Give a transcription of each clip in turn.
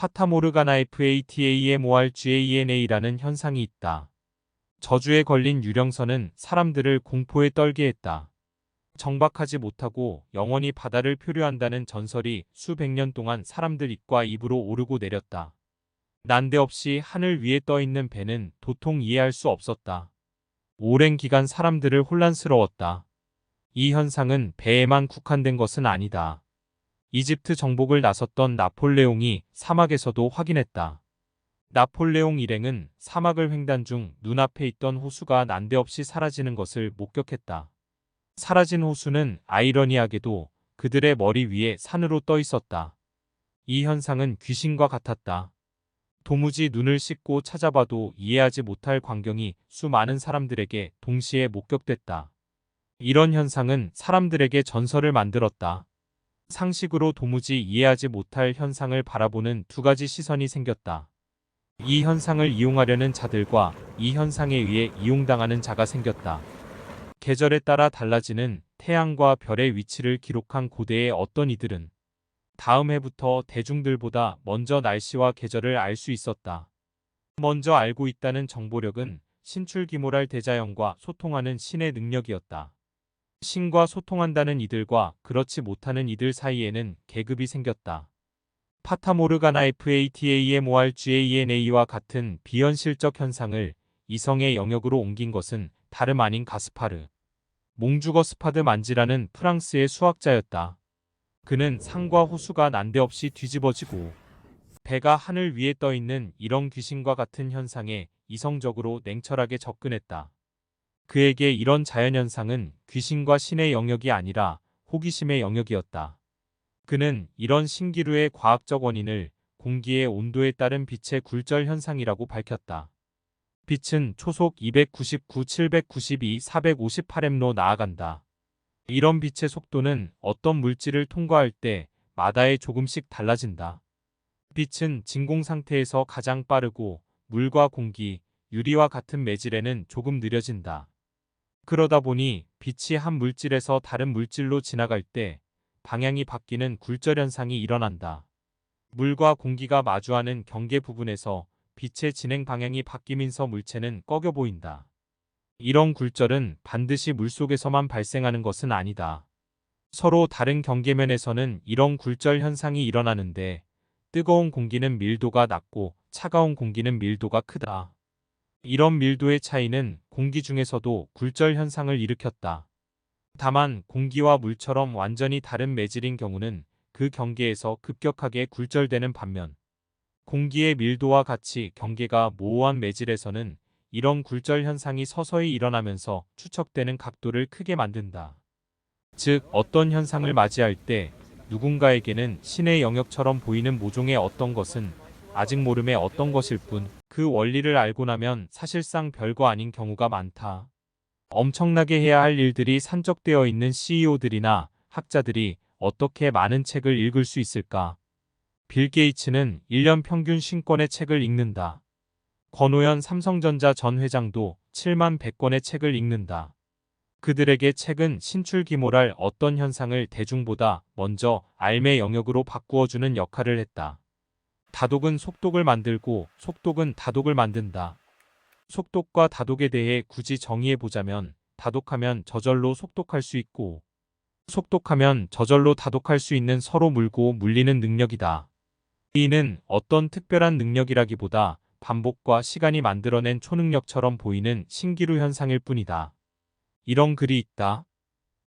파타모르가나 FATAMORGANA라는 현상이 있다. 저주에 걸린 유령선은 사람들을 공포에 떨게 했다. 정박하지 못하고 영원히 바다를 표류한다는 전설이 수백 년 동안 사람들 입과 입으로 오르고 내렸다. 난데없이 하늘 위에 떠 있는 배는 도통 이해할 수 없었다. 오랜 기간 사람들을 혼란스러웠다. 이 현상은 배에만 국한된 것은 아니다. 이집트 정복을 나섰던 나폴레옹이 사막에서도 확인했다. 나폴레옹 일행은 사막을 횡단 중 눈앞에 있던 호수가 난데없이 사라지는 것을 목격했다. 사라진 호수는 아이러니하게도 그들의 머리 위에 산으로 떠 있었다. 이 현상은 귀신과 같았다. 도무지 눈을 씻고 찾아봐도 이해하지 못할 광경이 수많은 사람들에게 동시에 목격됐다. 이런 현상은 사람들에게 전설을 만들었다. 상식으로 도무지 이해하지 못할 현상을 바라보는 두 가지 시선이 생겼다. 이 현상을 이용하려는 자들과 이 현상에 의해 이용당하는 자가 생겼다. 계절에 따라 달라지는 태양과 별의 위치를 기록한 고대의 어떤 이들은 다음 해부터 대중들보다 먼저 날씨와 계절을 알 수 있었다. 먼저 알고 있다는 정보력은 신출귀몰할 대자연과 소통하는 신의 능력이었다. 신과 소통한다는 이들과 그렇지 못하는 이들 사이에는 계급이 생겼다. 파타모르가나 FATAMORGANA와 같은 비현실적 현상을 이성의 영역으로 옮긴 것은 다름 아닌 가스파르 몽주거스파드 만지라는 프랑스의 수학자였다. 그는 산과 호수가 난데없이 뒤집어지고 배가 하늘 위에 떠 있는 이런 귀신과 같은 현상에 이성적으로 냉철하게 접근했다. 그에게 이런 자연현상은 귀신과 신의 영역이 아니라 호기심의 영역이었다. 그는 이런 신기루의 과학적 원인을 공기의 온도에 따른 빛의 굴절 현상이라고 밝혔다. 빛은 초속 299, 792, 458m로 나아간다. 이런 빛의 속도는 어떤 물질을 통과할 때 마다에 조금씩 달라진다. 빛은 진공 상태에서 가장 빠르고 물과 공기, 유리와 같은 매질에는 조금 느려진다. 그러다 보니 빛이 한 물질에서 다른 물질로 지나갈 때 방향이 바뀌는 굴절 현상이 일어난다. 물과 공기가 마주하는 경계 부분에서 빛의 진행 방향이 바뀌면서 물체는 꺼겨 보인다. 이런 굴절은 반드시 물속에서만 발생하는 것은 아니다. 서로 다른 경계면에서는 이런 굴절 현상이 일어나는데 뜨거운 공기는 밀도가 낮고 차가운 공기는 밀도가 크다. 이런 밀도의 차이는 공기 중에서도 굴절 현상을 일으켰다. 다만 공기와 물처럼 완전히 다른 매질인 경우는 그 경계에서 급격하게 굴절되는 반면 공기의 밀도와 같이 경계가 모호한 매질에서는 이런 굴절 현상이 서서히 일어나면서 추척되는 각도를 크게 만든다. 즉, 어떤 현상을 맞이할 때 누군가에게는 신의 영역처럼 보이는 모종의 어떤 것은 아직 모름의 어떤 것일 뿐, 그 원리를 알고 나면 사실상 별거 아닌 경우가 많다. 엄청나게 해야 할 일들이 산적되어 있는 CEO들이나 학자들이 어떻게 많은 책을 읽을 수 있을까? 빌 게이츠는 1년 평균 50권의 책을 읽는다. 권오현 삼성전자 전 회장도 7만 100권의 책을 읽는다. 그들에게 책은 신출귀몰할 어떤 현상을 대중보다 먼저 알매 영역으로 바꾸어주는 역할을 했다. 다독은 속독을 만들고 속독은 다독을 만든다. 속독과 다독에 대해 굳이 정의해보자면 다독하면 저절로 속독할 수 있고 속독하면 저절로 다독할 수 있는 서로 물고 물리는 능력이다. 이는 어떤 특별한 능력이라기보다 반복과 시간이 만들어낸 초능력처럼 보이는 신기루 현상일 뿐이다. 이런 글이 있다.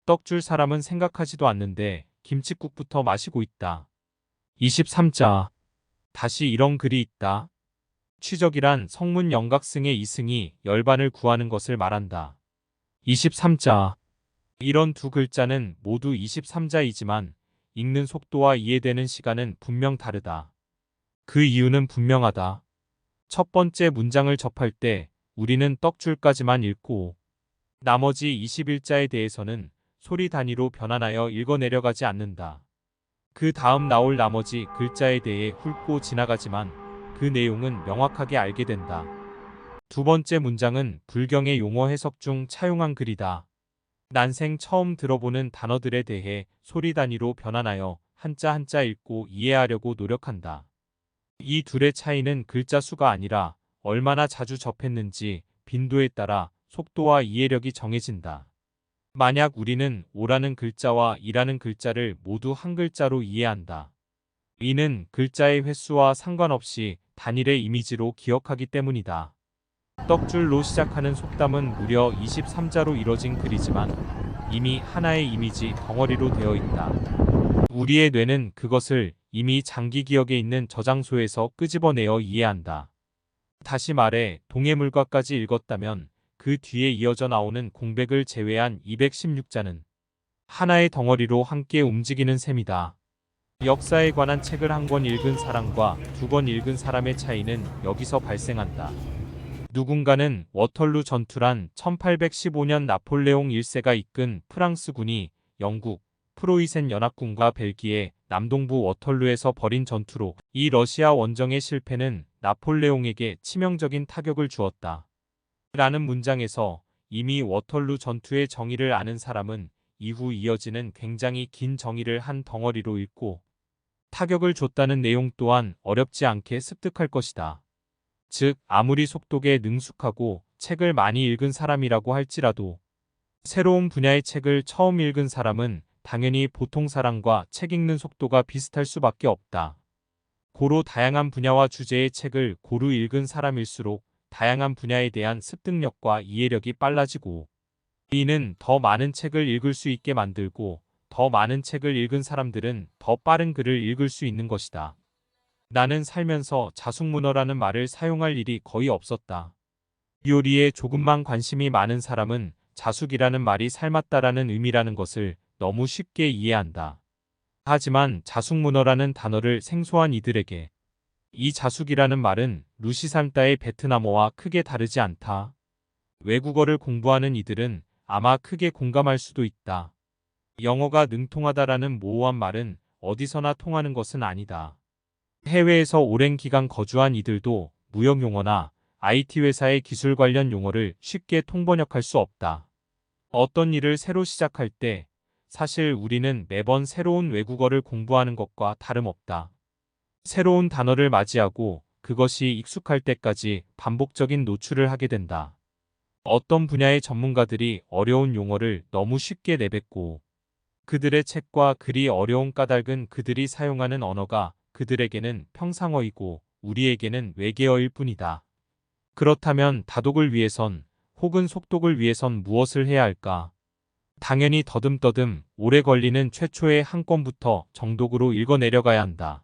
떡 줄 사람은 생각하지도 않는데 김칫국부터 마시고 있다. 23자. 다시 이런 글이 있다. 취적이란 성문 영각승의 이승이 열반을 구하는 것을 말한다. 23자. 이런 두 글자는 모두 23자이지만 읽는 속도와 이해되는 시간은 분명 다르다. 그 이유는 분명하다. 첫 번째 문장을 접할 때 우리는 떡줄까지만 읽고 나머지 21자에 대해서는 소리 단위로 변환하여 읽어 내려가지 않는다. 그 다음 나올 나머지 글자에 대해 훑고 지나가지만 그 내용은 명확하게 알게 된다. 두 번째 문장은 불경의 용어 해석 중 차용한 글이다. 난생 처음 들어보는 단어들에 대해 소리 단위로 변환하여 한자 한자 읽고 이해하려고 노력한다. 이 둘의 차이는 글자 수가 아니라 얼마나 자주 접했는지 빈도에 따라 속도와 이해력이 정해진다. 만약 우리는 오라는 글자와 이라는 글자를 모두 한 글자로 이해한다. 이는 글자의 횟수와 상관없이 단일의 이미지로 기억하기 때문이다. 떡줄로 시작하는 속담은 무려 23자로 이뤄진 글이지만 이미 하나의 이미지 덩어리로 되어 있다. 우리의 뇌는 그것을 이미 장기 기억에 있는 저장소에서 끄집어내어 이해한다. 다시 말해 동해물과까지 읽었다면 그 뒤에 이어져 나오는 공백을 제외한 216자는 하나의 덩어리로 함께 움직이는 셈이다. 역사에 관한 책을 한 권 읽은 사람과 두 권 읽은 사람의 차이는 여기서 발생한다. 누군가는 워털루 전투란 1815년 나폴레옹 1세가 이끈 프랑스군이 영국, 프로이센 연합군과 벨기에 남동부 워털루에서 벌인 전투로 이 러시아 원정의 실패는 나폴레옹에게 치명적인 타격을 주었다. 라는 문장에서 이미 워털루 전투의 정의를 아는 사람은 이후 이어지는 굉장히 긴 정의를 한 덩어리로 읽고 타격을 줬다는 내용 또한 어렵지 않게 습득할 것이다. 즉, 아무리 속독에 능숙하고 책을 많이 읽은 사람이라고 할지라도 새로운 분야의 책을 처음 읽은 사람은 당연히 보통 사람과 책 읽는 속도가 비슷할 수밖에 없다. 고로 다양한 분야와 주제의 책을 고루 읽은 사람일수록 다양한 분야에 대한 습득력과 이해력이 빨라지고 이는 더 많은 책을 읽을 수 있게 만들고 더 많은 책을 읽은 사람들은 더 빠른 글을 읽을 수 있는 것이다. 나는 살면서 자숙문어라는 말을 사용할 일이 거의 없었다. 요리에 조금만 관심이 많은 사람은 자숙이라는 말이 삶았다라는 의미라는 것을 너무 쉽게 이해한다. 하지만 자숙문어라는 단어를 생소한 이들에게 이 자숙이라는 말은 루시 삶다의 베트남어와 크게 다르지 않다. 외국어를 공부하는 이들은 아마 크게 공감할 수도 있다. 영어가 능통하다라는 모호한 말은 어디서나 통하는 것은 아니다. 해외에서 오랜 기간 거주한 이들도 무역 용어나 IT 회사의 기술 관련 용어를 쉽게 통번역할 수 없다. 어떤 일을 새로 시작할 때 사실 우리는 매번 새로운 외국어를 공부하는 것과 다름없다. 새로운 단어를 맞이하고 그것이 익숙할 때까지 반복적인 노출을 하게 된다. 어떤 분야의 전문가들이 어려운 용어를 너무 쉽게 내뱉고 그들의 책과 글이 어려운 까닭은 그들이 사용하는 언어가 그들에게는 평상어이고 우리에게는 외계어일 뿐이다. 그렇다면 다독을 위해선 혹은 속독을 위해선 무엇을 해야 할까? 당연히 더듬더듬 오래 걸리는 최초의 한 권부터 정독으로 읽어내려가야 한다.